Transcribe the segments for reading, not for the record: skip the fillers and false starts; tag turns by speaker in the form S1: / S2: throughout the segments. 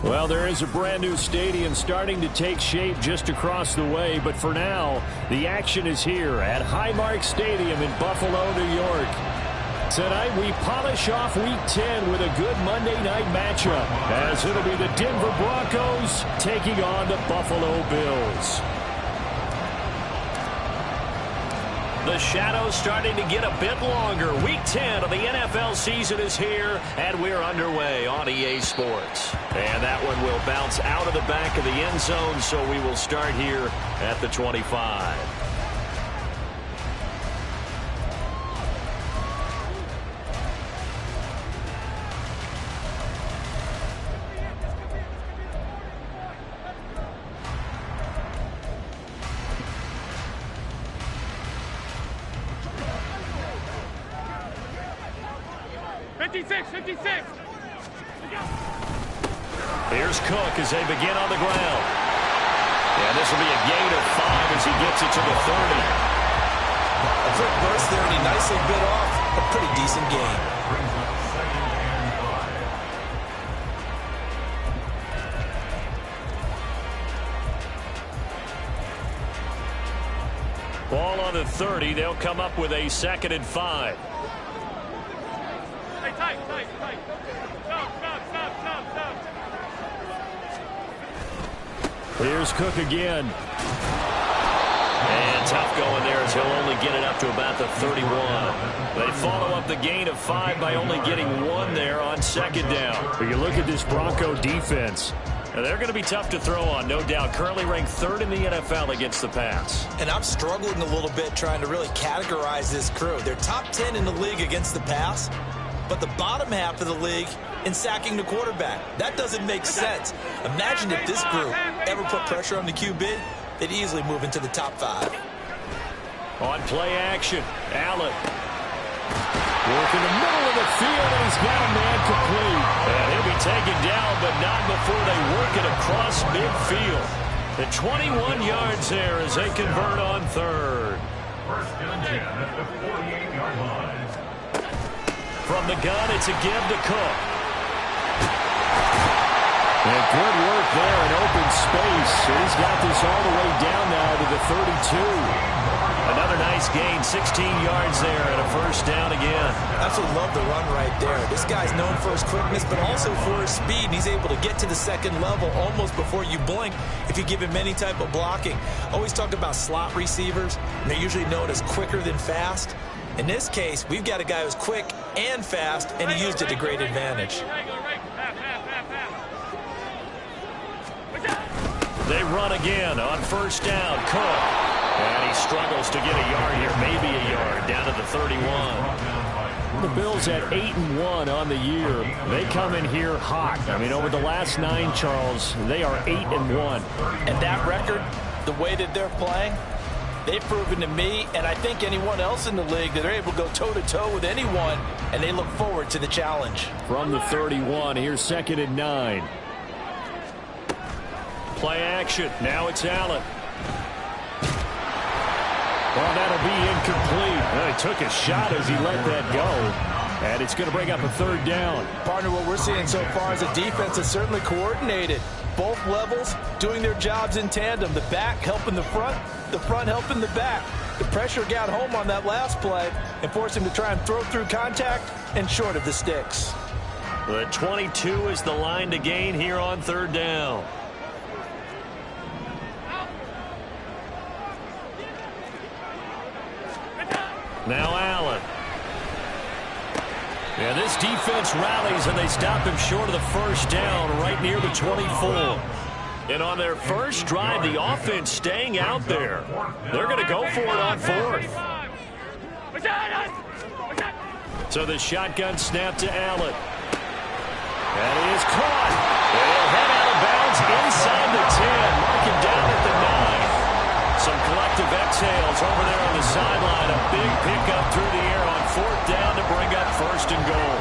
S1: Well, there is a brand new stadium starting to take shape just across the way, but for now, the action is here at Highmark Stadium in Buffalo, New York. Tonight, we polish off Week 10 with a good Monday night matchup, as it'll be the Denver Broncos taking on the Buffalo Bills. The shadow's starting to get a bit longer. Week 10 of the NFL season is here, and we're underway on EA Sports. And that one will bounce out of the back of the end zone, so we will start here at the 25.
S2: Here's Cook as they begin on the ground. And this will be a gain of 5 as he gets it to the 30.
S3: A quick burst there, and he nicely bit off a pretty decent gain.
S2: Ball on the 30. They'll come up with a 2nd and 5.
S1: Here's Cook again.
S2: And tough going there as he'll only get it up to about the 31. They follow up the gain of 5 by only getting 1 there on 2nd down.
S1: But you look at this Bronco defense.
S2: Now, they're going to be tough to throw on, no doubt. Currently ranked 3rd in the NFL against the pass.
S3: And I'm struggling a little bit trying to really categorize this crew. They're top 10 in the league against the pass, but the bottom half of the league in sacking the quarterback. That doesn't make sense. Imagine if this group ever put pressure on the QB, they'd easily move into the top 5.
S2: On play action, Allen.
S1: Work in the middle of the field, and he's got a man complete.
S2: And he'll be taken down, but not before they work it across midfield. The 21 yards there as they convert on 3rd.
S4: First and 10 at the 48-yard line.
S2: From the gun, it's a give to Cook.
S1: And good work there in open space. He's got this all the way down now to the 32.
S2: Another nice gain, 16 yards there, and a 1st down again.
S3: Absolutely love the run right there. This guy's known for his quickness, but also for his speed. And he's able to get to the 2nd level almost before you blink if you give him any type of blocking. Always talk about slot receivers, and they're usually known as quicker than fast. In this case, we've got a guy who's quick and fast, and he used it to great advantage.
S2: They run again on 1st down. Cook. And he struggles to get a yard here, maybe a yard, down to the 31.
S1: The Bills at 8-1 on the year. They come in here hot. I mean, over the last 9, Charles, they are 8-1.
S3: And that record, the way that they're playing, they've proven to me, and I think anyone else in the league, that they're able to go toe-to-toe with anyone, and they look forward to the challenge.
S1: From the 31, here's 2nd and 9.
S2: Play action. Now it's Allen.
S1: Well, that'll be incomplete. Well, he took a shot as he let that go. And it's going to bring up a 3rd down.
S3: Partner, what we're seeing so far is a defense that's certainly coordinated. Both levels doing their jobs in tandem. The back helping the front helping the back. The pressure got home on that last play and forced him to try and throw through contact and short of the sticks.
S2: The 22 is the line to gain here on 3rd down. Now Allen. And this defense rallies, and they stop him short of the 1st down right near the 24. And on their first drive, the offense staying out there. They're going to go for it on 4th. So the shotgun snap to Allen. And he is caught. And he'll head out of bounds inside the 10. Mark him down at the 9. Some collective exhales over there on the sideline. A big pickup through the air on 4th down to bring up 1st and goal.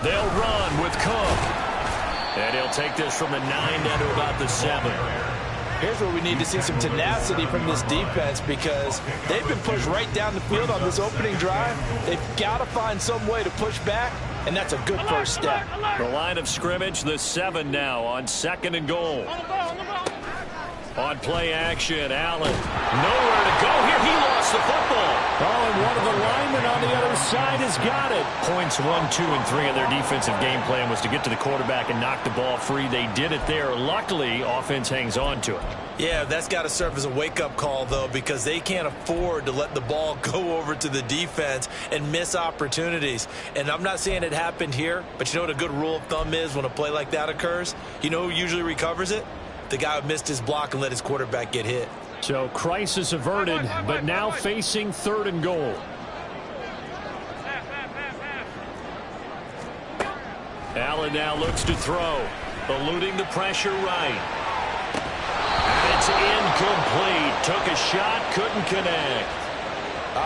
S2: They'll run with Cook. And he'll take this from the 9 down to about the 7.
S3: Here's where we need to see some tenacity from this defense because they've been pushed right down the field on this opening drive. They've got to find some way to push back, and that's a good first step.
S2: The line of scrimmage, the 7 now on 2nd and goal. On play action, Allen. Nowhere to go here. He lost the football.
S1: Oh, and one of the linemen on the other side has got it.
S2: Points 1, 2, and 3 of their defensive game plan was to get to the quarterback and knock the ball free. They did it there. Luckily, offense hangs on to it.
S3: Yeah, that's got to serve as a wake-up call, though, because they can't afford to let the ball go over to the defense and miss opportunities. And I'm not saying it happened here, but you know what a good rule of thumb is when a play like that occurs? You know who usually recovers it? The guy who missed his block and let his quarterback get hit.
S1: So crisis averted, but now facing 3rd and goal.
S2: Allen now looks to throw, eluding the pressure right. And it's incomplete. Took a shot, couldn't connect.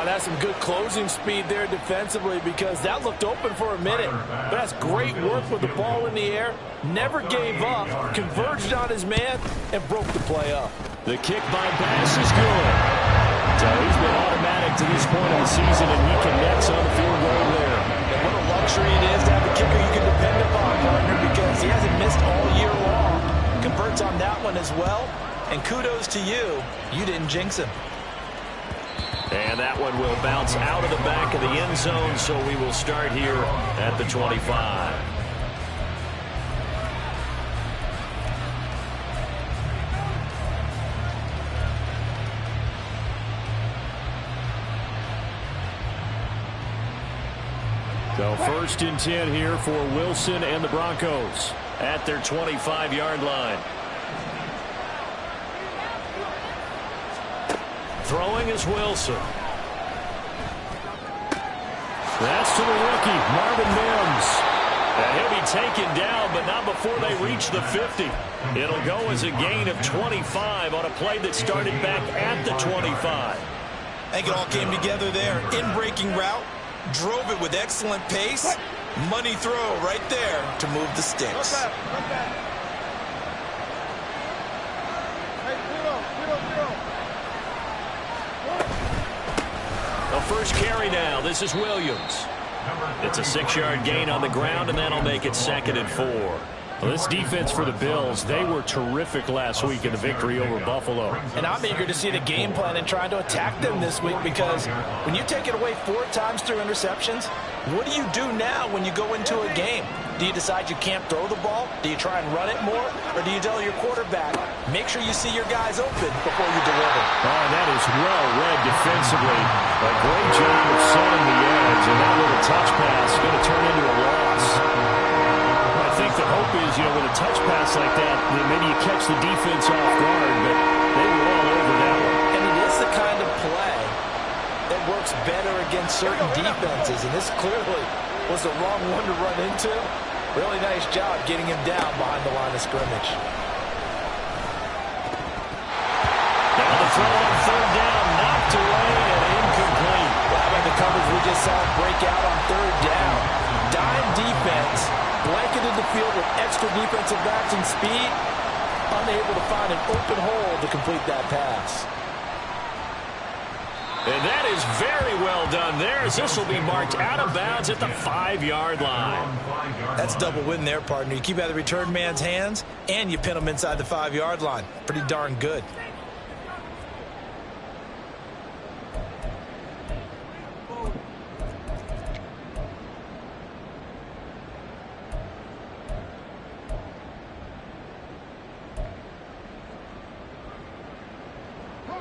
S3: That's some good closing speed there defensively because that looked open for a minute. But that's great work with the ball in the air. Never gave up, converged on his man, and broke the play up.
S1: The kick by Bass is good. So he's been automatic to this point of the season, and he connects on the field goal there.
S3: And what a luxury it is to have a kicker you can depend upon, partner, because he hasn't missed all year long. Converts on that one as well. And kudos to you. You didn't jinx him.
S2: And that one will bounce out of the back of the end zone, so we will start here at the 25.
S1: So 1st and 10 here for Wilson and the Broncos
S2: at their 25-yard line. Throwing is Wilson.
S1: That's to the rookie, Marvin Mims.
S2: And he'll be taken down, but not before they reach the 50. It'll go as a gain of 25 on a play that started back at the 25.
S3: I think it all came together there. In-breaking route, drove it with excellent pace. Money throw right there to move the sticks.
S2: First carry now. This is Williams. It's a 6-yard gain on the ground, and that'll make it 2nd and 4.
S1: Well, this defense for the Bills, they were terrific last week in the victory over Buffalo.
S3: And I'm eager to see the game plan and trying to attack them this week because when you take it away 4 times through interceptions, what do you do now when you go into a game? Do you decide you can't throw the ball? Do you try and run it more? Or do you tell your quarterback, make sure you see your guys open before you deliver?
S1: Oh, that is well read defensively. A great job of setting the edge, and that little touch pass is going to turn into a loss. I think the hope is, with a touch pass like that, maybe you catch the defense off guard, but they were all over that one.
S3: And it is the kind of play that works better against certain defenses, and this clearly was the wrong one to run into. Really nice job getting him down behind the line of scrimmage.
S2: Now the throw on 3rd down, knocked away and incomplete.
S3: Well, how about the coverage we just saw break out on 3rd down? Dime defense, blanketed the field with extra defensive backs and speed, unable to find an open hole to complete that pass.
S2: And that is very well done there, as this will be marked out of bounds at the 5-yard line.
S3: That's double win there, partner. You keep out of the return man's hands, and you pin him inside the 5-yard line. Pretty darn good.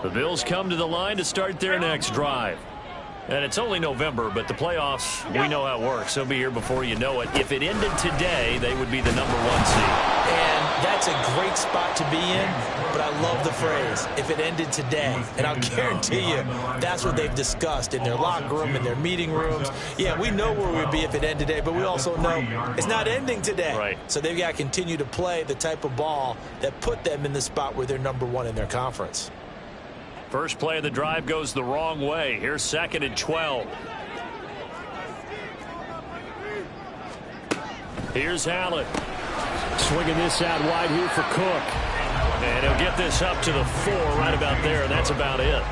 S2: The Bills come to the line to start their next drive. And it's only November, but the playoffs, we know how it works. They'll be here before you know it. If it ended today, they would be the number 1 seed.
S3: And that's a great spot to be in, but I love the phrase, if it ended today. And I'll guarantee you, that's what they've discussed in their locker room, in their meeting rooms. Yeah, we know where we'd be if it ended today, but we also know it's not ending today.
S2: Right.
S3: So they've got to continue to play the type of ball that put them in the spot where they're number 1 in their conference.
S2: First play of the drive goes the wrong way. Here's 2nd and 12. Here's Allen.
S1: Swinging this out wide here for Cook.
S2: And he'll get this up to the 4 right about there, and that's about it.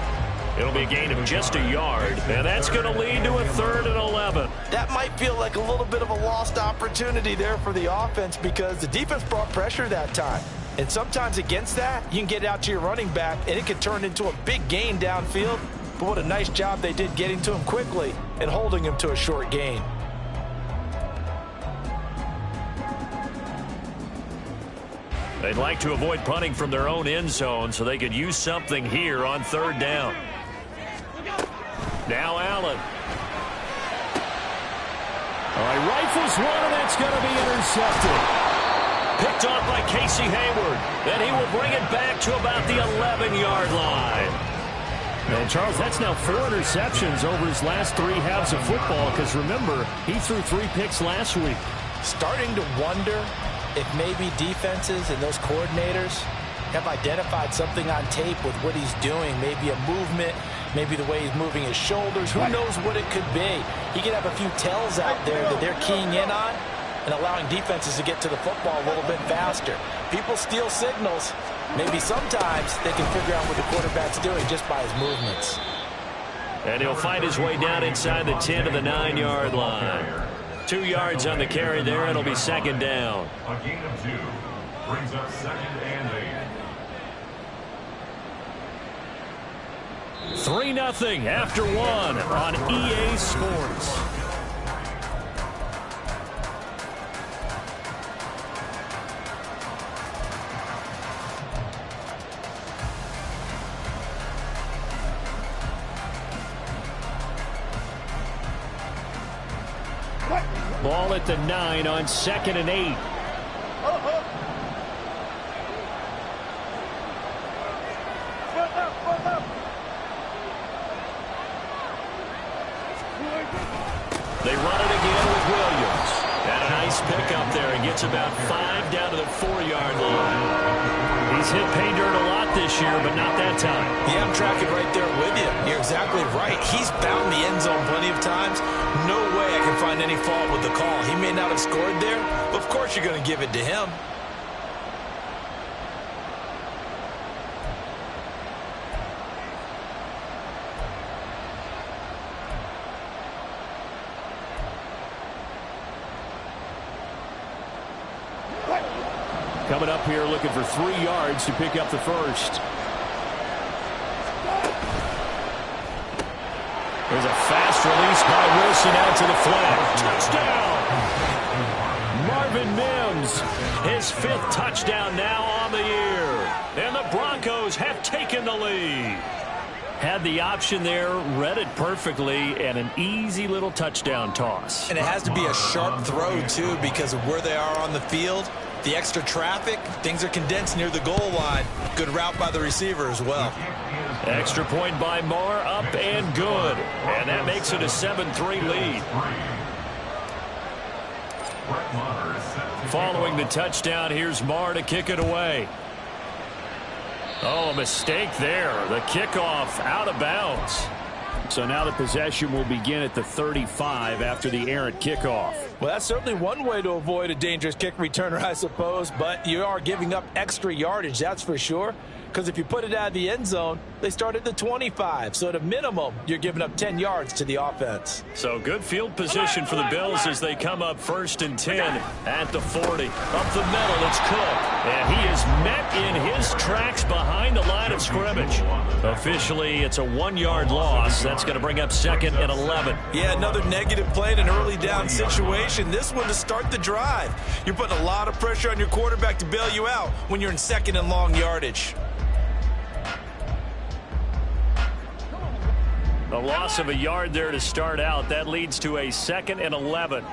S2: It'll be a gain of just a yard, and that's going to lead to a 3rd and 11.
S3: That might feel like a little bit of a lost opportunity there for the offense because the defense brought pressure that time. And sometimes against that, you can get out to your running back, and it could turn into a big gain downfield. But what a nice job they did getting to him quickly and holding him to a short gain.
S2: They'd like to avoid punting from their own end zone so they could use something here on 3rd down. Now Allen.
S1: All right, rifles one, and that's going to be intercepted.
S2: Picked off by Casey Hayward. Then he will bring it back to about the 11-yard line.
S1: And, Charles, that's now 4 interceptions over his last 3 halves of football because, remember, he threw 3 picks last week.
S3: Starting to wonder if maybe defenses and those coordinators have identified something on tape with what he's doing, maybe a movement, maybe the way he's moving his shoulders. Who knows what it could be? He could have a few tells out there that they're keying in on and allowing defenses to get to the football a little bit faster. People steal signals. Maybe sometimes they can figure out what the quarterback's doing just by his movements.
S2: And he'll find his way down inside the 10 to the 9-yard line. 2 yards on the carry there. It'll be 2nd down.
S4: A gain of 2 brings up 2nd and 8.
S1: 3-0 after 1 on EA Sports. Ball at the 9 on 2nd and 8.
S2: They run it again with Williams. And a nice pickup there. He gets about 5 down to the 4-yard line.
S1: He's hit pay dirt a lot this year, but not that time.
S3: Yeah, I'm tracking right there with you. You're exactly right. He's found the end zone plenty of times. No way I can find any fault with the call. He may not have scored there, but of course you're going to give it to him.
S1: Coming up here looking for 3 yards to pick up the first.
S2: There's a fast release by Wilson out to the flat. Touchdown!
S1: Marvin Mims.
S2: His 5th touchdown now on the year. And the Broncos have taken the lead.
S1: Had the option there, read it perfectly, and an easy little touchdown toss.
S3: And it has to be a sharp throw, too, because of where they are on the field. The extra traffic, things are condensed near the goal line. Good route by the receiver as well.
S2: Extra point by Marr, up and good. And that makes it a 7-3 lead. Following the touchdown, here's Marr to kick it away. Oh, a mistake there. The kickoff out of bounds.
S1: So now the possession will begin at the 35 after the errant kickoff.
S3: Well, that's certainly one way to avoid a dangerous kick returner, I suppose, but you are giving up extra yardage, that's for sure. Because if you put it out of the end zone, they start at the 25. So at a minimum, you're giving up 10 yards to the offense.
S2: So good field position for the Bills as they come up 1st and 10 at the 40. Up the middle, it's Cook. And he is met in his tracks behind the line of scrimmage. Officially, it's a 1-yard loss. That's going to bring up 2nd and 11.
S3: Yeah, another negative play in an early down situation. This one to start the drive. You're putting a lot of pressure on your quarterback to bail you out when you're in 2nd and long yardage.
S2: A loss of a yard there to start out. That leads to a 2nd and 11.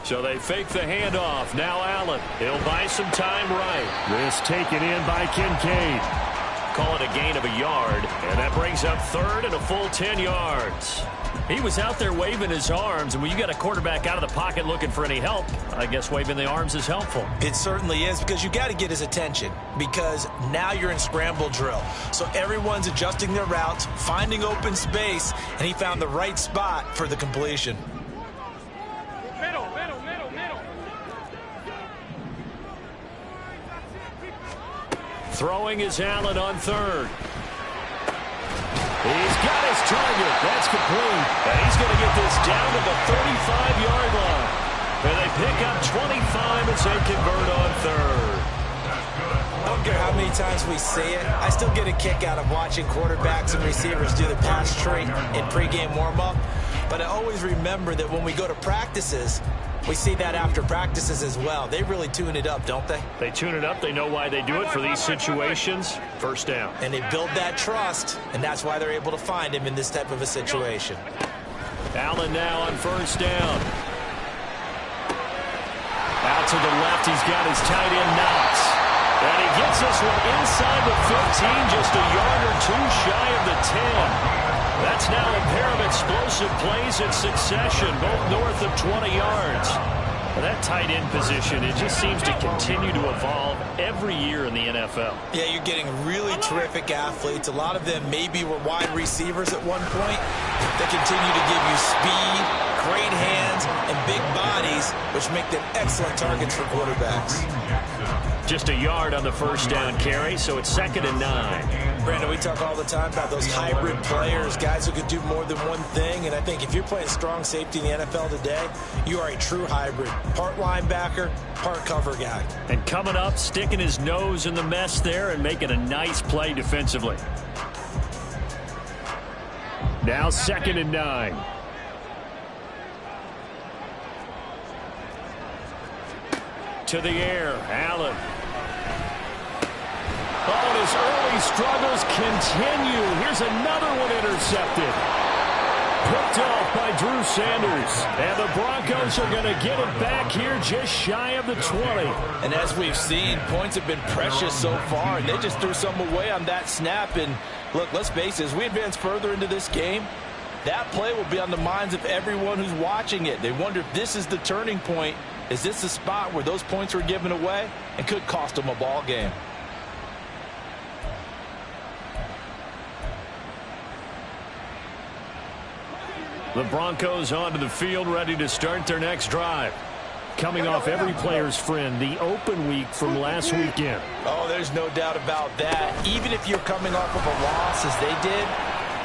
S2: So they fake the handoff. Now Allen. He'll buy some time right.
S1: This taken in by Kincaid.
S2: Call it a gain of a yard. And that brings up 3rd and a full 10 yards. He was out there waving his arms, and when you got a quarterback out of the pocket looking for any help, I guess waving the arms is helpful.
S3: It certainly is, because you got to get his attention, because now you're in scramble drill. So everyone's adjusting their routes, finding open space, and he found the right spot for the completion.
S5: Middle.
S1: Throwing is Allen on third. He's got his target. That's complete. And he's going to get this down to the 35-yard line. And they pick up 25 as they convert on third.
S3: I don't care how many times we see it. I still get a kick out of watching quarterbacks and receivers do the pass tree in pregame warm-up. But I always remember that when we go to practices, we see that after practices as well. They really tune it up, don't they?
S1: They tune it up. They know why they do it for these situations. First down.
S3: And they build that trust, and that's why they're able to find him in this type of a situation.
S1: Allen now on first down. Out to the left, he's got his tight end Knox. And he gets this one inside the 15, just a yard or two shy of the 10. That's now a pair of explosive plays in succession, both north of 20 yards. Well, that tight end position, it just seems to continue to evolve every year in the NFL.
S3: Yeah, you're getting really terrific athletes. A lot of them maybe were wide receivers at one point. They continue to give you speed, great hands, and big bodies, which make them excellent targets for quarterbacks.
S1: Just a yard on the first down carry, so it's 2nd and 9.
S3: Brandon, we talk all the time about those hybrid players, guys who can do more than one thing. And I think if you're playing strong safety in the NFL today, you are a true hybrid. Part linebacker, part cover guy.
S1: And coming up, sticking his nose in the mess there and making a nice play defensively. Now 2nd and 9. To the air, Allen. Oh, and his early struggles continue. Here's another one intercepted. Picked off by Drew Sanders. And the Broncos are going to get it back here just shy of the 20.
S5: And as we've seen, points have been precious so far, and they just threw some away on that snap. And look, let's face it, as we advance further into this game, that play will be on the minds of everyone who's watching it. They wonder if this is the turning point. Is this the spot where those points were given away and could cost them a ball game?
S1: The Broncos onto the field, ready to start their next drive. Coming off every player's friend, the open week from last weekend.
S3: Oh, there's no doubt about that. Even if you're coming off of a loss as they did,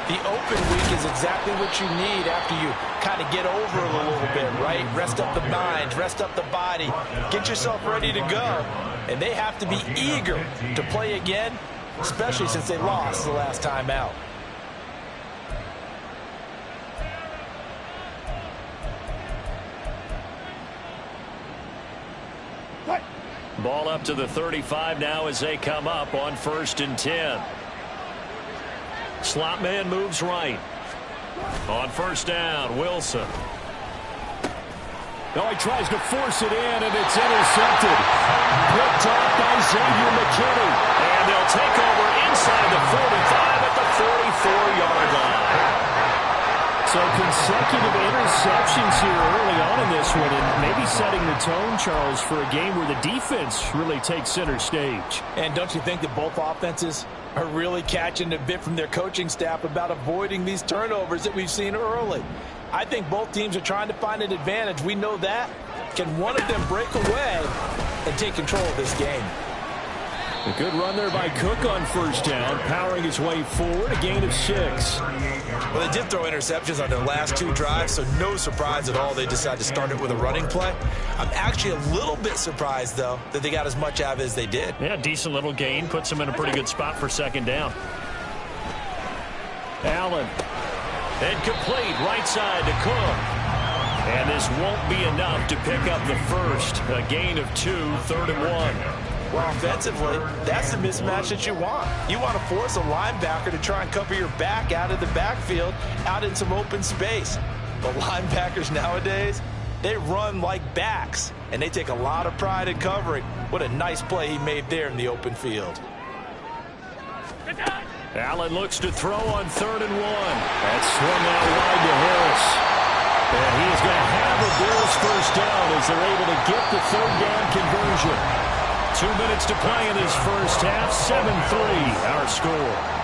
S3: the open week is exactly what you need after you kind of get over it a little bit, right? Rest up the mind, rest up the body, get yourself ready to go. And they have to be eager to play again, especially since they lost the last time out.
S1: Ball up to the 35 now as they come up on 1st and 10. Slot man moves right. On first down, Wilson. Oh, he tries to force it in, and it's intercepted. Picked off by Xavier McKinney. And they'll take over inside the 45 at the 44-yard line. So consecutive interceptions here early on in this one, and maybe setting the tone, Charles, for a game where the defense really takes center stage.
S5: And don't you think that both offenses are really catching a bit from their coaching staff about avoiding these turnovers that we've seen early? I think both teams are trying to find an advantage. We know that. Can one of them break away and take control of this game?
S1: A good run there by Cook on first down, powering his way forward, a gain of 6.
S3: Well, they did throw interceptions on their last 2 drives, so no surprise at all they decided to start it with a running play. I'm actually a little bit surprised, though, that they got as much out of it as they did.
S1: Yeah, decent little gain. Puts them in a pretty good spot for 2nd down. Allen. Incomplete, right side to Cook. And this won't be enough to pick up the first. A gain of 2, 3rd and 1.
S3: Well, offensively, that's the mismatch that you want. You want to force a linebacker to try and cover your back out of the backfield, out in some open space. But linebackers nowadays, they run like backs, and they take a lot of pride in covering. What a nice play he made there in the open field.
S1: Allen looks to throw on 3rd and 1. That's swung out wide to Harris. And he is going to have a Bills first down as they're able to get the 3rd down conversion. 2 minutes to play in this first half. 7-3 our score.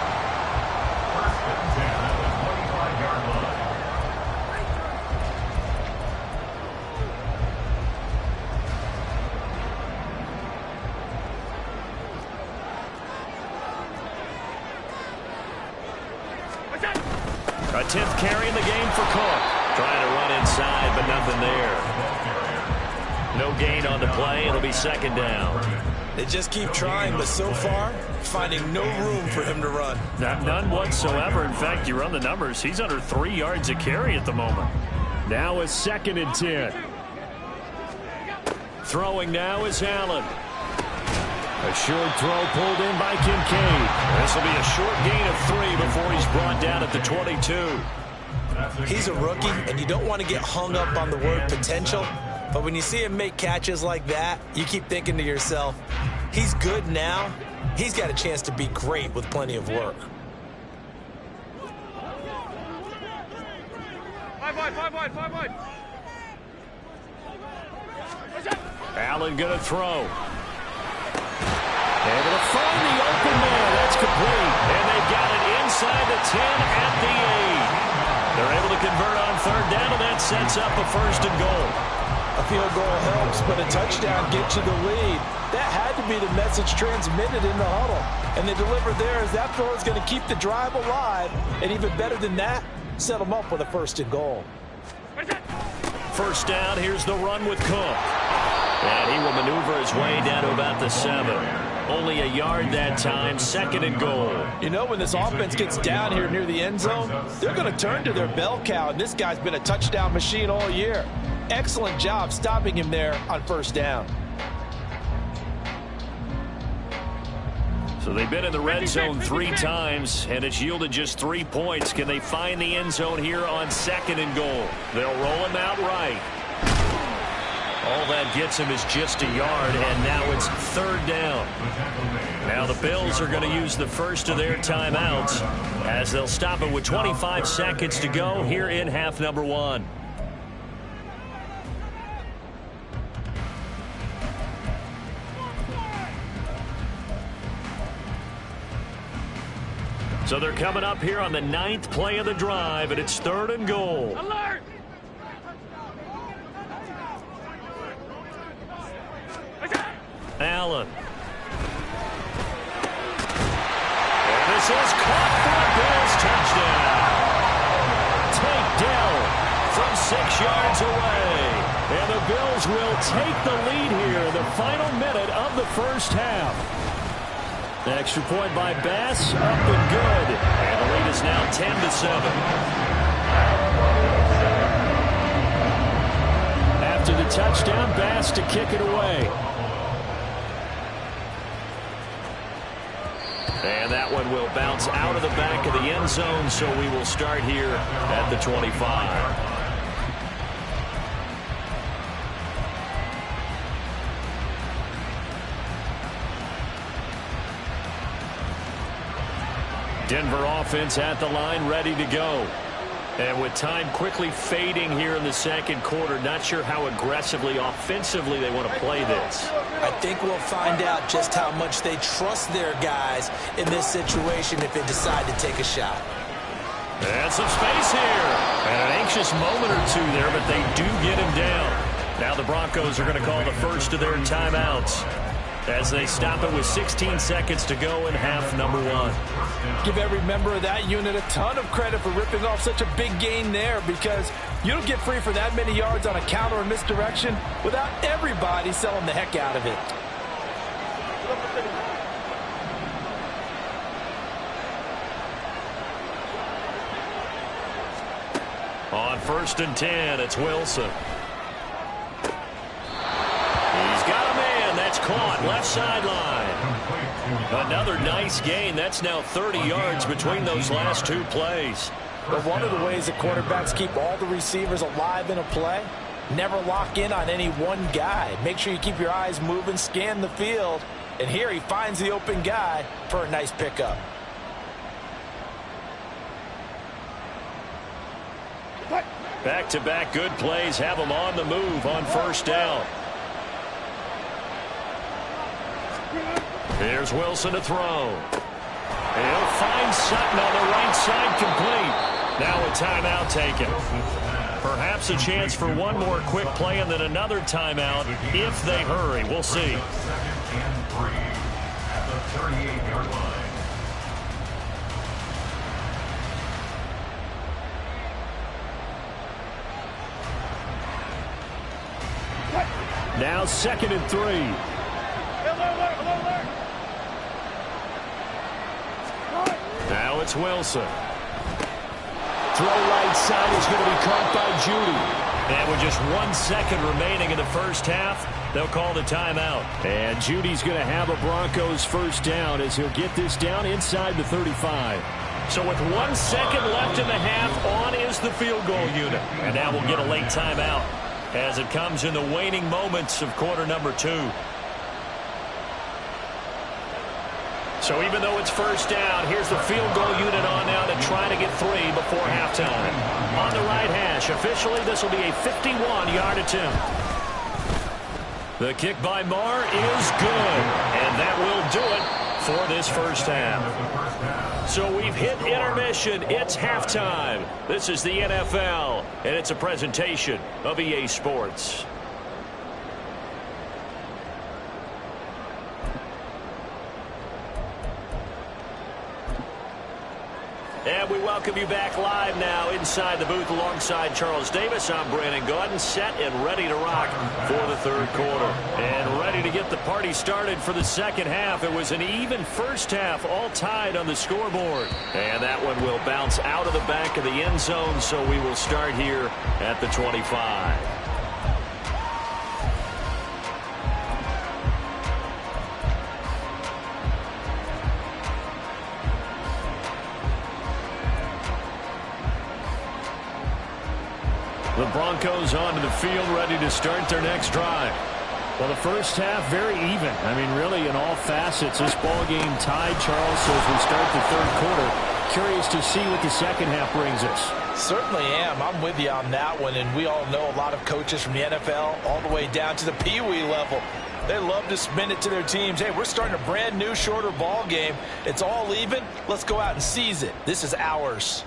S2: 10th carry in the game for Cook. Trying to run inside, but nothing there. No gain on the play. It'll be second down.
S3: They just keep trying, but so far, finding no room for him to run.
S1: None whatsoever. In fact, you run the numbers. He's under 3 yards a carry at the moment. Now is 2nd and 10. Throwing now is Allen. A short throw pulled in by Kincaid. This will be a short gain of 3 before he's brought down at the 22.
S3: He's a rookie, and you don't want to get hung up on the word potential. But when you see him make catches like that, you keep thinking to yourself, he's good now. He's got a chance to be great with plenty of work.
S6: Five wide.
S1: Allen going to throw. Able to find the open man. That's complete. And they've got it inside the 10 at the 8. They're able to convert on 3rd down, and that sets up a 1st and goal.
S5: A field goal helps, but a touchdown gets you the lead. That had to be the message transmitted in the huddle. And they delivered there as that throw is going to keep the drive alive. And even better than that, set them up with a 1st and goal.
S1: 1st down, here's the run with Cook. And he will maneuver his way down to about the 7. Only a yard that time, 2nd and goal.
S5: You know, when this offense gets down here near the end zone, they're going to turn to their bell cow, and this guy's been a touchdown machine all year. Excellent job stopping him there on 1st down.
S1: So they've been in the red zone 3 times, and it's yielded just 3 points. Can they find the end zone here on 2nd and goal? They'll roll him out right. All that gets him is just a yard, and now it's 3rd down. Now the Bills are going to use the first of their timeouts as they'll stop it with 25 seconds to go here in half number 1. So they're coming up here on the 9th play of the drive, and it's 3rd and goal.
S6: Alert!
S1: Allen. And this is caught for a Bills touchdown. Takedown from 6 yards away. And the Bills will take the lead here in the final minute of the 1st half. The extra point by Bass, up and good. And the lead is now 10-7. After the touchdown, Bass to kick it away. And that one will bounce out of the back of the end zone, so we will start here at the 25. Denver offense at the line, ready to go. And with time quickly fading here in the 2nd quarter, not sure how aggressively, offensively they want to play this.
S3: I think we'll find out just how much they trust their guys in this situation if they decide to take a shot.
S1: And some space here. And an anxious moment or two there, but they do get him down. Now the Broncos are going to call the first of their timeouts as they stop it with 16 seconds to go in half number 1.
S5: Give every member of that unit a ton of credit for ripping off such a big gain there, because you don't get free for that many yards on a counter or misdirection without everybody selling the heck out of it.
S1: On 1st and 10, it's Wilson. He's got a man. That's caught. Left sideline. Another nice gain. That's now 30 yards between those last 2 plays.
S5: But one of the ways that quarterbacks keep all the receivers alive in a play, never lock in on any one guy. Make sure you keep your eyes moving, scan the field. And here he finds the open guy for a nice pickup.
S1: Back-to-back good plays have them on the move on 1st down. Here's Wilson to throw. He'll find Sutton on the right side, complete. Now a timeout taken. Perhaps a chance for one more quick play and then another timeout if they hurry. We'll see.
S4: 2nd and 3 at the 38-yard line.
S1: Now 2nd and 3.
S2: Now it's Wilson.
S1: Throw right side is going to be caught by Judy.
S2: And with just 1 second remaining in the first half, they'll call the timeout.
S1: And Judy's going to have a Broncos first down as he'll get this down inside the 35.
S2: So with 1 second left in the half, on is the field goal unit. And now we'll get a late timeout as it comes in the waning moments of quarter number 2. So even though it's first down, here's the field goal unit on now to try to get 3 before halftime. On the right hash, officially this will be a 51-yard attempt. The kick by Marr is good, and that will do it for this first half. So we've hit intermission. It's halftime. This is the NFL, and it's a presentation of EA Sports. And we welcome you back live now inside the booth alongside Charles Davis. I'm Brandon Gaudin, set and ready to rock for the third quarter. And ready to get the party started for the second half. It was an even first half, all tied on the scoreboard. And that one will bounce out of the back of the end zone, so we will start here at the 25. The Broncos onto the field, ready to start their next drive.
S1: Well, the first half, very even. I mean, really, in all facets, this ball game tied, Charles. So as we start the third quarter, curious to see what the second half brings us.
S5: Certainly am. I'm with you on that one, and we all know a lot of coaches from the NFL all the way down to the Pee-wee level. They love to spin it to their teams. Hey, we're starting a brand new, shorter ball game. It's all even. Let's go out and seize it. This is ours.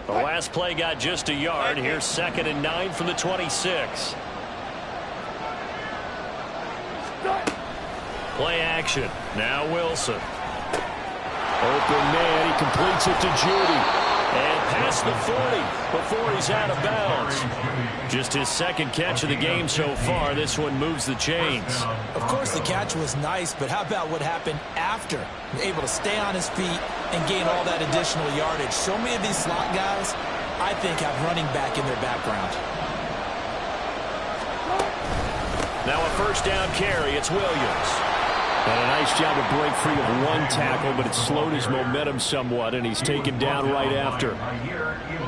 S2: The last play got just a yard. Here's 2nd and 9 from the 26. Play action. Now Wilson.
S1: Open man. He completes it to Judy.
S2: And past the 40 before he's out of bounds. Just his second catch of the game so far. This one moves the chains.
S3: Of course, the catch was nice, but how about what happened after? Able to stay on his feet and gain all that additional yardage. So many of these slot guys, I think, have running back in their background.
S2: Now a first down carry. It's Williams.
S1: And a nice job to break free of one tackle, but it slowed his momentum somewhat, and he's taken down right after.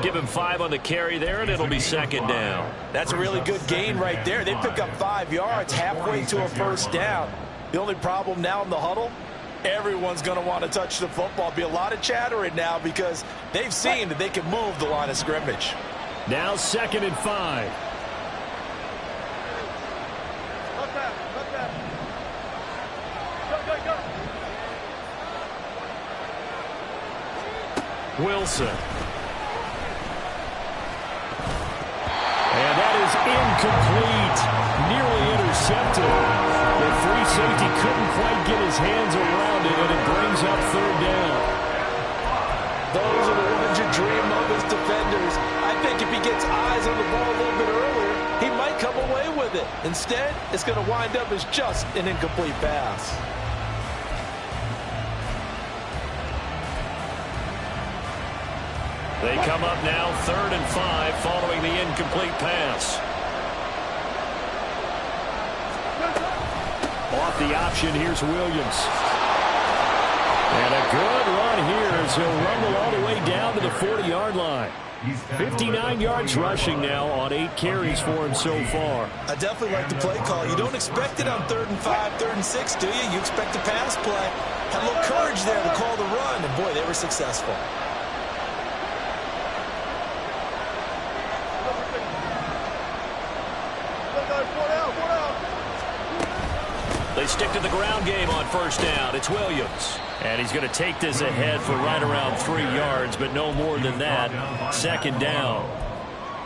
S2: Give him 5 on the carry there, and it'll be 2nd down.
S5: That's a really good gain right there. They pick up 5 yards halfway to a first down. The only problem now in the huddle, everyone's going to want to touch the football. Be a lot of chattering now because they've seen that they can move the line of scrimmage.
S1: Now 2nd and 5.
S2: Wilson.
S1: And that is incomplete. Nearly intercepted. The free safety couldn't quite get his hands around it, and it brings up 3rd down.
S5: Those are the ones you dream of as defenders. I think if he gets eyes on the ball a little bit earlier, he might come away with it. Instead, it's going to wind up as just an incomplete pass.
S2: They come up now 3rd and 5 following the incomplete pass.
S1: Off the option, here's Williams. And a good run here as he'll rumble all the way down to the 40-yard line. 59 yards rushing now on 8 carries for him so far.
S3: I definitely like the play call. You don't expect it on 3rd and 5, 3rd and 6, do you? You expect a pass play. Had a little courage there to call the run, and boy, they were successful.
S2: They stick to the ground game on first down. It's Williams. And he's going to take this ahead for right around 3 yards, but no more than that. 2nd down.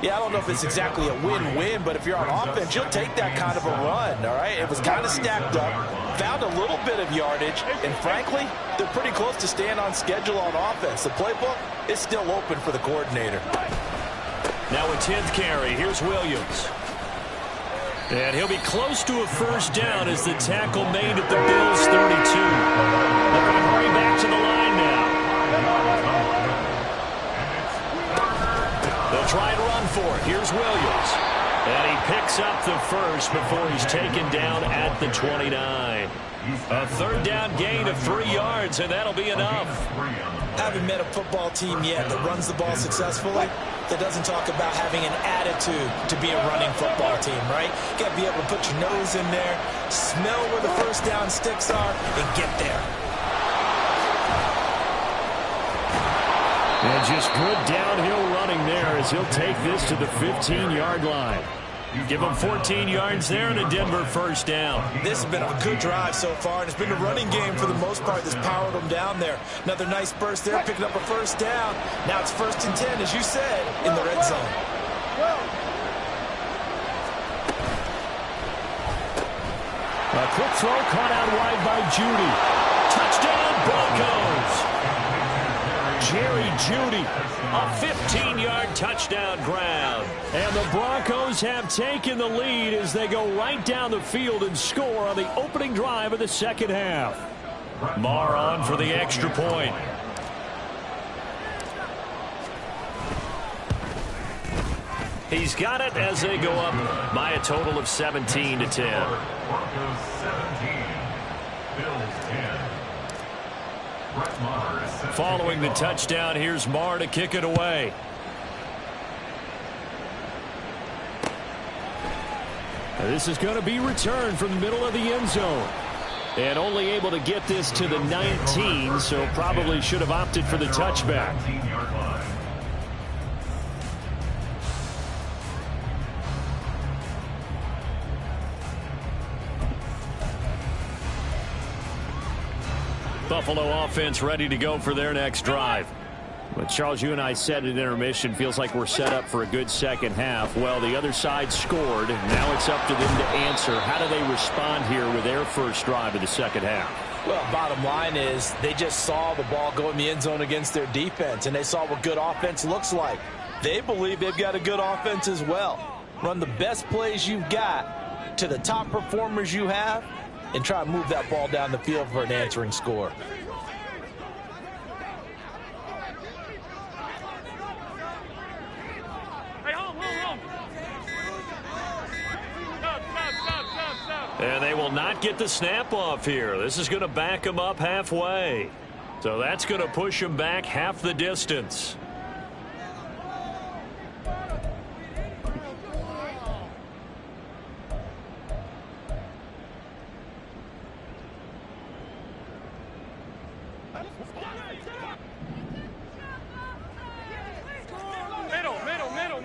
S5: Yeah, I don't know if it's exactly a win-win, but if you're on offense, you'll take that kind of a run, all right? It was kind of stacked up. found a little bit of yardage, and frankly, they're pretty close to staying on schedule on offense. The playbook is still open for the coordinator.
S2: Now a 10th carry. Here's Williams. And he'll be close to a first down as the tackle made at the Bills' 32. They're going to hurry back to the line now. They'll try and run for it. Here's Williams. And he picks up the first before he's taken down at the 29. A third down gain of 3 yards, and that'll be enough.
S3: Haven't met a football team yet that runs the ball successfully that doesn't talk about having an attitude to be a running football team, right? You got to be able to put your nose in there, smell where the first down sticks are, and get there.
S1: And just good downhill running there as he'll take this to the 15-yard line.
S2: Give him 14 yards there and a Denver first down.
S3: This has been a good drive so far, and it's been the running game for the most part that's powered them down there. Another nice burst there, picking up a first down. Now it's 1st and 10, as you said, in the red zone.
S1: A quick throw caught out wide by Judy. Touchdown, Broncos! Jerry Judy, a 15-yard touchdown grab. And the Broncos have taken the lead as they go right down the field and score on the opening drive of the second half.
S2: Marr on for the extra point. He's got it as they go up by a total of 17-10.
S4: Broncos 17, Bills 10.
S2: Following the touchdown, here's Marr to kick it away.
S1: This is going to be returned from the middle of the end zone. And only able to get this to the 19, so probably should have opted for the touchback.
S2: Buffalo offense ready to go for their next drive.
S1: But Charles, you and I said at intermission, feels like we're set up for a good second half. Well, the other side scored. Now it's up to them to answer. How do they respond here with their first drive of the second half?
S5: Well, bottom line is they just saw the ball go in the end zone against their defense, and they saw what good offense looks like. They believe they've got a good offense as well. Run the best plays you've got to the top performers you have, and try to move that ball down the field for an answering score.
S2: And they will not get the snap off here. This is going to back them up halfway. So that's going to push them back half the distance.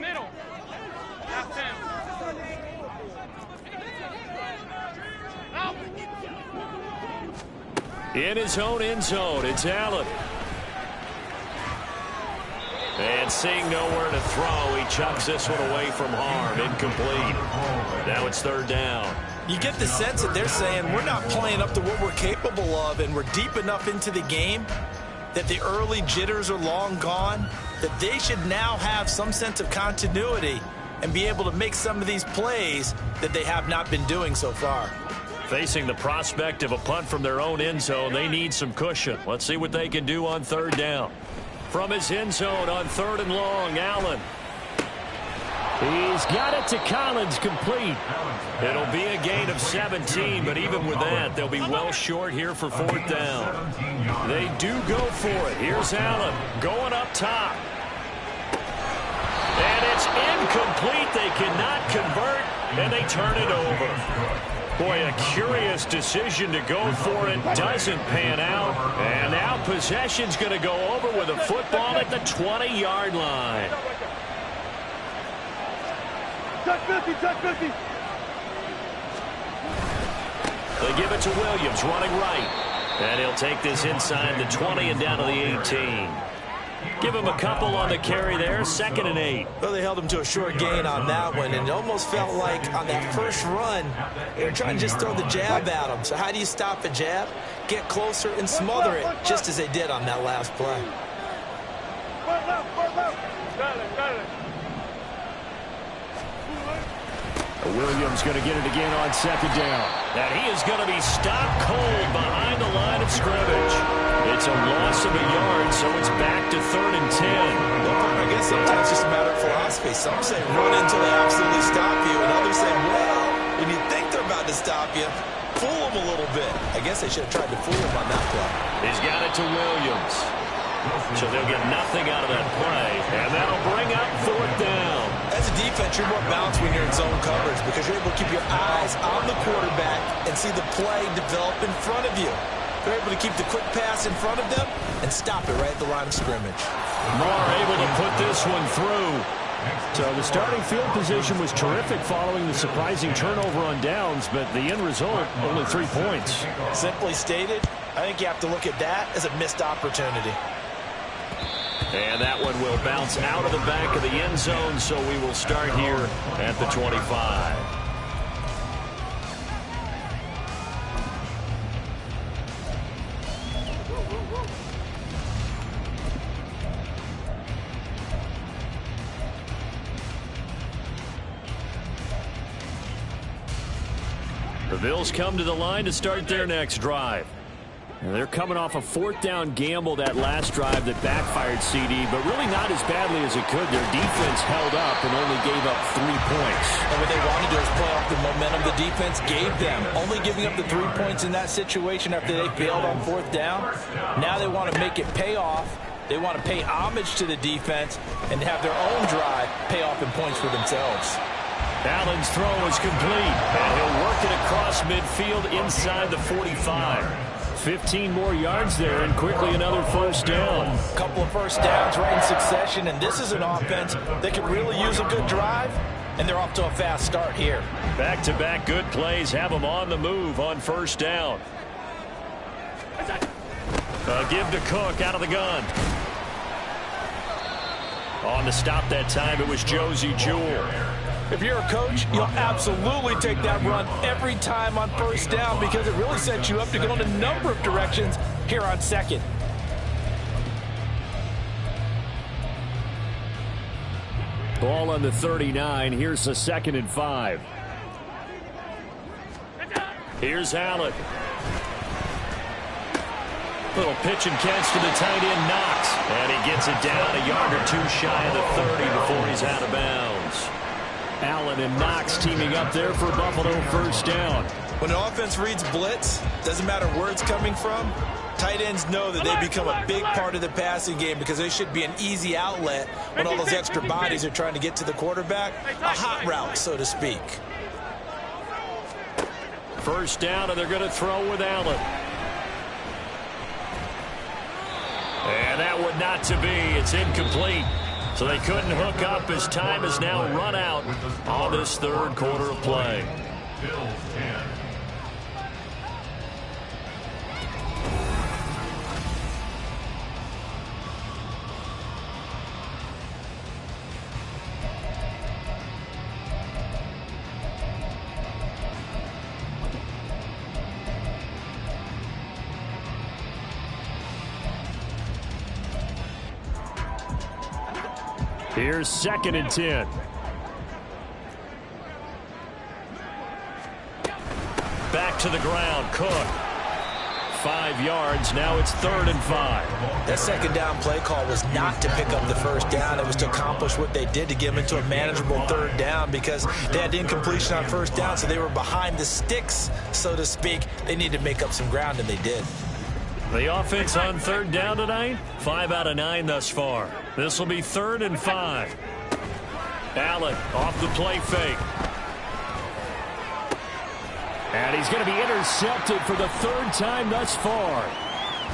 S6: Middle.
S2: In his own end zone, it's Allen. And seeing nowhere to throw, he chucks this one away from harm. Incomplete. Now it's 3rd down.
S3: You get the sense that they're saying we're not playing up to what we're capable of, and we're deep enough into the game that the early jitters are long gone, that they should now have some sense of continuity and be able to make some of these plays that they have not been doing so far.
S2: Facing the prospect of a punt from their own end zone, they need some cushion. Let's see what they can do on 3rd down. From his end zone on 3rd and long, Allen.
S1: He's got it to Collins, complete.
S2: It'll be a gain of 17, but even with that, they'll be well short here for 4th down. They do go for it. Here's Allen going up top. And it's incomplete. They cannot convert, and they turn it over. Boy, a curious decision to go for it. Doesn't pan out. And now possession's going to go over with a football at the 20-yard line.
S6: Touch 50.
S2: They give it to Williams, running right. And he'll take this inside the 20 and down to the 18. Give him a couple on the carry there, 2nd and 8.
S3: Well, they held him to a short gain on that one, and it almost felt like on that first run, they were trying to just throw the jab at him. So how do you stop a jab? Get closer and smother it, just as they did on that last play.
S1: Williams going to get it again on 2nd down.
S2: And he is going to be stopped cold behind the line of scrimmage. It's a loss of a yard, so it's back to 3rd and 10.
S3: Well, I guess sometimes it's just a matter of philosophy. Some say run until they absolutely stop you, and others say, well, when you think they're about to stop you, fool them a little bit. I guess they should have tried to fool him on that play.
S2: He's got it to Williams. So they'll get nothing out of that play, and that'll bring up 4th down.
S3: As a defense, you're more balanced when you're in zone coverage because you're able to keep your eyes on the quarterback and see the play develop in front of you. They're able to keep the quick pass in front of them and stop it right at the line of scrimmage.
S2: Moore able to put this one through.
S1: So the starting field position was terrific following the surprising turnover on downs, but the end result, only 3 points.
S3: Simply stated, I think you have to look at that as a missed opportunity.
S2: And that one will bounce out of the back of the end zone, so we will start here at the 25. The Bills come to the line to start their next drive. And they're coming off a 4th down gamble that last drive that backfired CD, but really not as badly as it could. Their defense held up and only gave up 3 points.
S3: And what they wanted to do is play off the momentum the defense gave them. Only giving up the 3 points in that situation after they failed on 4th down. Now they want to make it pay off. They want to pay homage to the defense and have their own drive pay off in points for themselves.
S2: Allen's throw is complete, and he'll work it across midfield inside the 45.
S1: 15 more yards there, and quickly another 1st down.
S3: A couple of 1st downs right in succession, and this is an offense that could really use a good drive, and they're off to a fast start here.
S2: Back-to-back good plays have them on the move on 1st down. Give to Cook out of the gun. On the stop that time, it was Josie Jewell.
S3: If you're a coach, you'll absolutely take that run every time on 1st down because it really sets you up to go in a number of directions here on 2nd.
S1: Ball on the 39. Here's a 2nd and 5.
S2: Here's Allen. Little pitch and catch to the tight end, Knox. And he gets it down a yard or 2 shy of the 30 before he's out of bounds.
S1: Allen and Knox teaming up there for Buffalo 1st down.
S3: When an offense reads blitz, doesn't matter where it's coming from, tight ends know that they become a big part of the passing game because they should be an easy outlet when all those extra bodies are trying to get to the quarterback. A hot route, so to speak.
S2: 1st down, and they're going to throw with Allen. And that would not to be. It's incomplete. So they couldn't hook up as time has now run out on this 3rd quarter of play.
S4: Bills 10.
S1: Here's 2nd and 10.
S2: Back to the ground, Cook. 5 yards, now it's 3rd and 5.
S3: That 2nd down play call was not to pick up the 1st down. It was to accomplish what they did to get them into a manageable 3rd down because they had incompletion on 1st down, so they were behind the sticks, so to speak. They needed to make up some ground, and they did.
S2: The offense on 3rd down tonight, 5 out of 9 thus far. This will be 3rd and 5. Allen off the play fake.
S1: And he's going to be intercepted for the 3rd time thus far.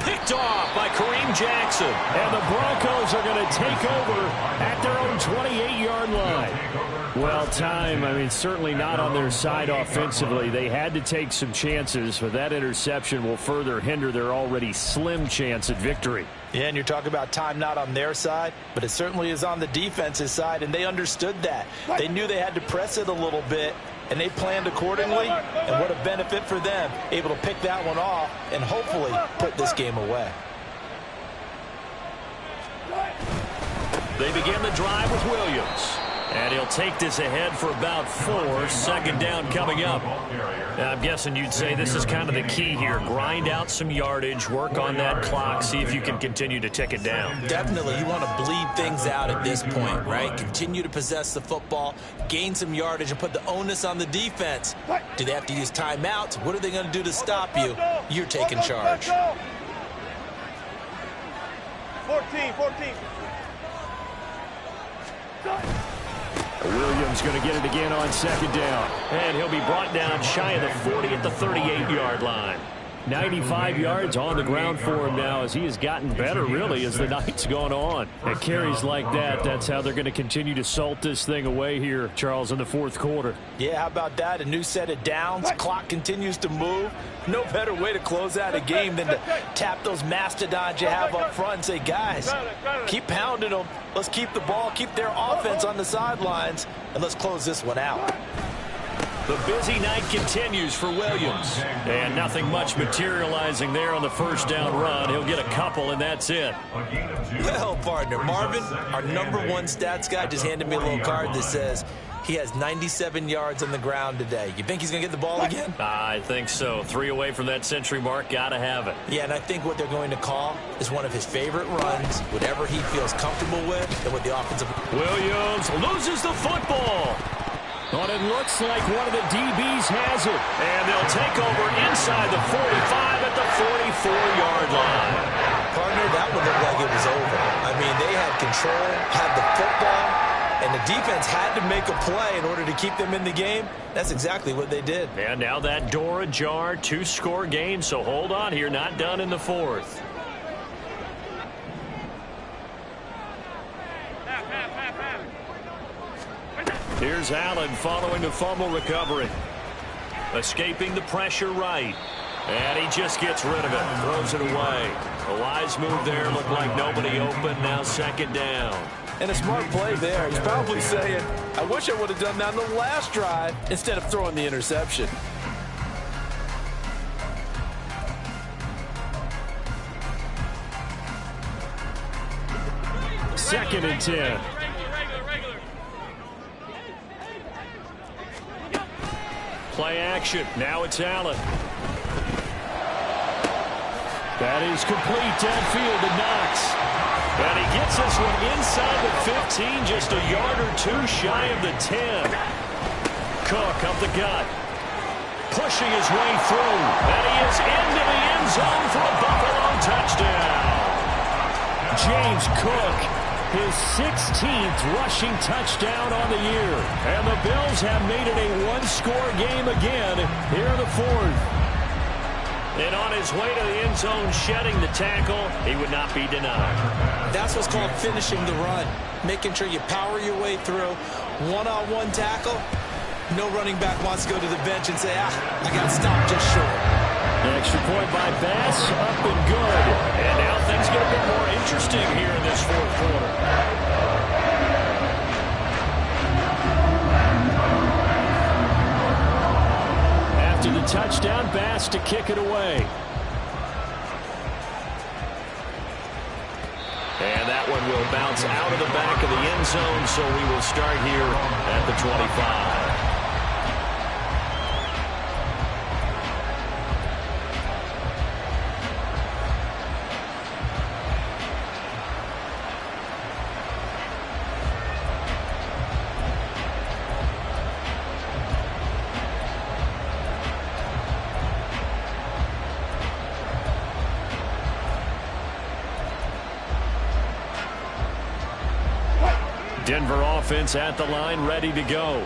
S2: Picked off by Kareem Jackson.
S1: And the Broncos are going to take over at their own 28-yard line. Well, time, certainly not on their side offensively. They had to take some chances, but that interception will further hinder their already slim chance at victory.
S5: Yeah, and you're talking about time not on their side, but it certainly is on the defense's side, and they understood that. They knew they had to press it a little bit, and they planned accordingly, and what a benefit for them, able to pick that one off and hopefully put this game away.
S2: They begin the drive with Williams. And he'll take this ahead for about 4. Second down coming up. I'm guessing you'd say this is kind of the key here. Grind out some yardage, work on that clock, see if you can continue to tick it down.
S3: Definitely. You want to bleed things out at this point, right? Continue to possess the football, gain some yardage, and put the onus on the defense. Do they have to use timeouts? What are they going to do to stop you? You're taking charge.
S6: 14.
S1: Williams going to get it again on second down.
S2: And he'll be brought down shy of the 40 at the 38-yard line.
S1: 95 yards on the ground for him now as he has gotten better, really, as the night's gone on. At carries like that, that's how they're going to continue to salt this thing away here, Charles, in the fourth quarter.
S5: Yeah, how about that? A new set of downs. Clock continues to move. No better way to close out a game than to tap those mastodons you have up front and say, guys, keep pounding them. Let's keep the ball, keep their offense on the sidelines, and let's close this one out.
S2: The busy night continues for Williams. And nothing much materializing there on the first down run. He'll get a couple, and that's it.
S3: Well, partner, Marvin, our #1 stats guy, just handed me a little card that says he has 97 yards on the ground today. You think he's going to get the ball again?
S2: I think so. 3 away from that century mark. Got to have it.
S3: Yeah, and I think what they're going to call is one of his favorite runs, whatever he feels comfortable with, and with the offensive.
S2: Williams loses the football.
S1: But it looks like one of the DBs has it.
S2: And they'll take over inside the 45 at the 44-yard line.
S3: Partner, that one looked like it was over. They had control, had the football, and the defense had to make a play in order to keep them in the game. That's exactly what they did.
S2: And now that door ajar, 2-score game, so hold on here, not done in the fourth. Here's Allen following the fumble recovery. Escaping the pressure right. And he just gets rid of it. Throws it away. A wise move there. Looked like nobody open. Now second down.
S5: And a smart play there. He's probably saying, I wish I would have done that on the last drive instead of throwing the interception.
S1: Second and 10.
S2: Play action. Now it's Allen.
S1: That is complete downfield to Knox.
S2: And he gets this one inside the 15, just a yard or 2 shy of the 10. Cook up the gut. Pushing his way through. And he is into the end zone for a Buffalo touchdown.
S1: James Cook, his 16th rushing touchdown on the year. And the Bills have made it a 1-score game again here in the fourth.
S2: And on his way to the end zone, shedding the tackle, he would not be denied.
S3: That's what's called finishing the run. Making sure you power your way through. One-on-one tackle. No running back wants to go to the bench and say, I got stopped just short.
S1: The extra point by Bass, up and good.
S2: And now things get a bit more interesting here in this fourth quarter.
S1: After the touchdown, Bass to kick it away.
S2: And that one will bounce out of the back of the end zone, so we will start here at the 25.
S1: Denver offense at the line, ready to go.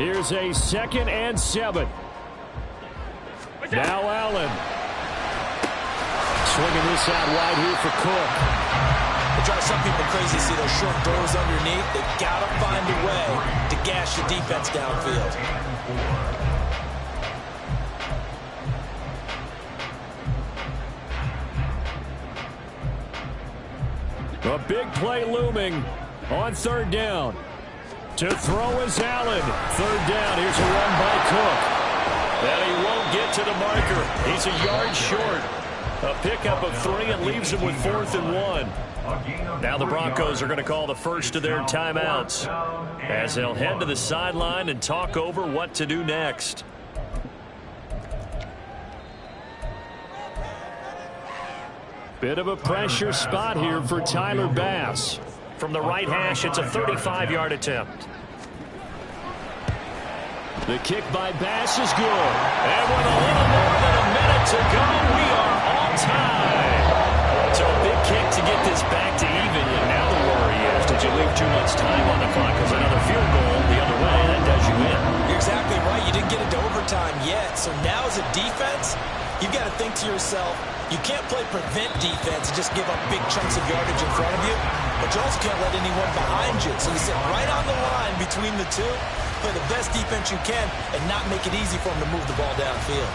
S1: Here's a 2nd and 7. Now Allen. Swinging this out wide here for Cook.
S3: It drives some people crazy to see those short throws underneath. They've got to find a way to gash the defense downfield.
S1: A big play looming on 3rd down. To throw is Allen. 3rd down. Here's a run by Cook.
S2: And he won't get to the marker. He's a yard short. A pickup of 3 and leaves him with 4th and 1. Now the Broncos are going to call the first of their timeouts as they'll head to the sideline and talk over what to do next.
S1: Bit of a pressure spot here for Tyler Bass.
S2: From the right hash, it's a 35-yard attempt.
S1: The kick by Bass is good. And with a little more than a minute to go, we are on time.
S2: So a big kick to get this back to even. And now the worry is, did you leave too much time on the clock? Because another field goal the other way, that does you in.
S3: You're exactly right. You didn't get into overtime yet. So now as a defense, you've got to think to yourself, you can't play prevent defense and just give up big chunks of yardage in front of you, but you also can't let anyone behind you. So you sit right on the line between the two, play the best defense you can, and not make it easy for them to move the ball downfield.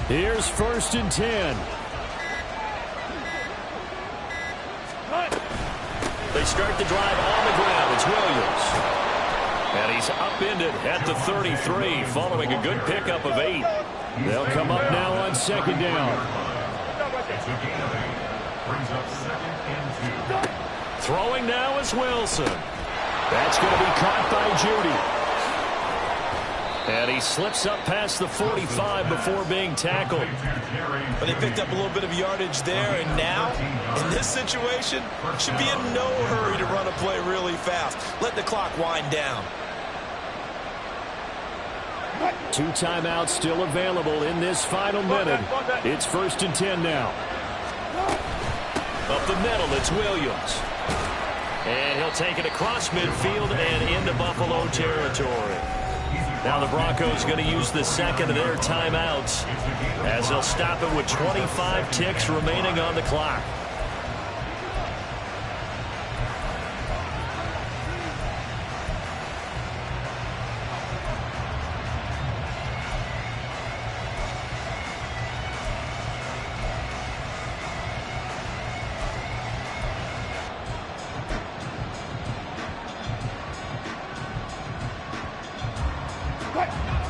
S1: Here's 1st and 10.
S2: They start the drive on the ground. It's Williams. And he's upended at the 33 following a good pickup of 8.
S1: They'll come up now on 2nd down.
S2: Throwing now is Wilson.
S1: That's going to be caught by Judy.
S2: And he slips up past the 45 before being tackled.
S3: But they picked up a little bit of yardage there, and now, in this situation, should be in no hurry to run a play really fast. Let the clock wind down.
S1: 2 timeouts still available in this final minute. It's 1st and 10 now.
S2: Up the middle, it's Williams. And he'll take it across midfield and into Buffalo territory. Now the Broncos going to use the 2nd of their timeouts as they'll stop it with 25 ticks remaining on the clock.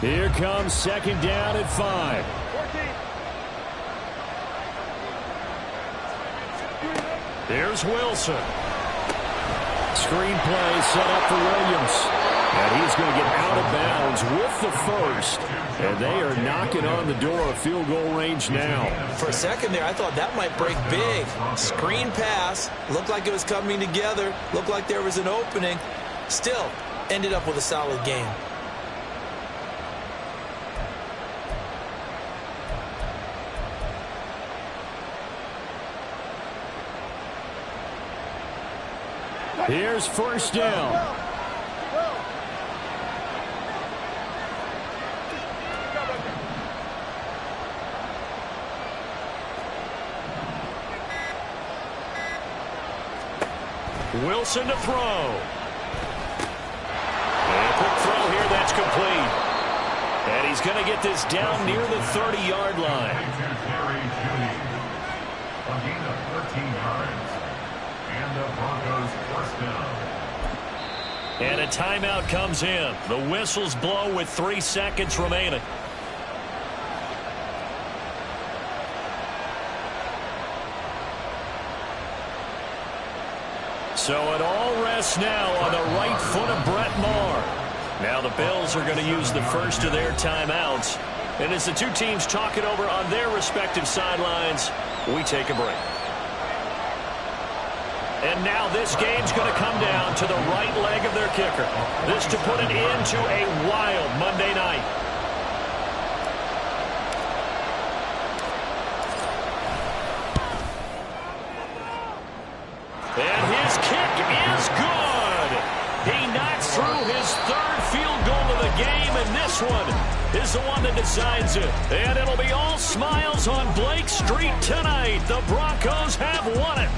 S1: Here comes 2nd down at 5.
S2: Here's Wilson.
S1: Screen play set up for Williams. And he's going to get out of bounds with the 1st. And they are knocking on the door of field goal range now.
S3: For a second there, I thought that might break big. Screen pass. Looked like it was coming together. Looked like there was an opening. Still, ended up with a solid game.
S1: Here's 1st down.
S2: Wilson to throw. And a quick throw here that's complete. And he's going to get this down near the 30-yard line.
S4: A gain of 13 yards. And the Broncos first down.
S2: And a timeout comes in. The whistles blow with 3 seconds remaining. So it all rests now on the right foot of Brett Maher. Now the Bills are going to use the first of their timeouts And as the two teams talk it over on their respective sidelines, we take a break. And now this game's going to come down to the right leg of their kicker. This to put it into a wild Monday night. And his kick is good. He knocks through his third field goal of the game, and this one is the one that decides it. And it'll be all smiles on Blake Street tonight. The Broncos have won it.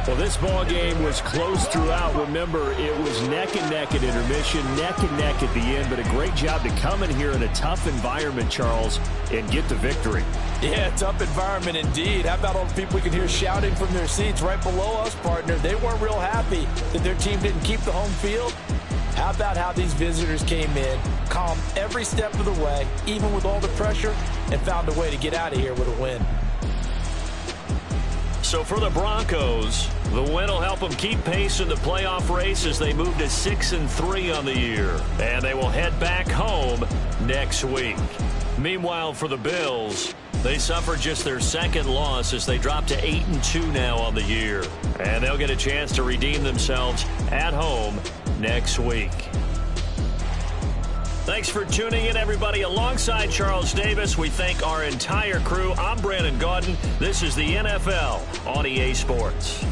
S1: Well, this ball game was close throughout. Remember, it was neck and neck at intermission, neck and neck at the end, but a great job to come in here in a tough environment, Charles, and get the victory.
S5: Yeah, tough environment indeed. How about all the people we can hear shouting from their seats right below us, partner? They weren't real happy that their team didn't keep the home field. How about how these visitors came in, calm every step of the way, even with all the pressure, and found a way to get out of here with a win.
S2: So for the Broncos, the win will help them keep pace in the playoff race as they move to 6-3 on the year. And they will head back home next week. Meanwhile, for the Bills, they suffered just their second loss as they drop to 8-2 now on the year. And they'll get a chance to redeem themselves at home next week. Thanks for tuning in, everybody. Alongside Charles Davis, we thank our entire crew. I'm Brandon Gaudin. This is the NFL on EA Sports.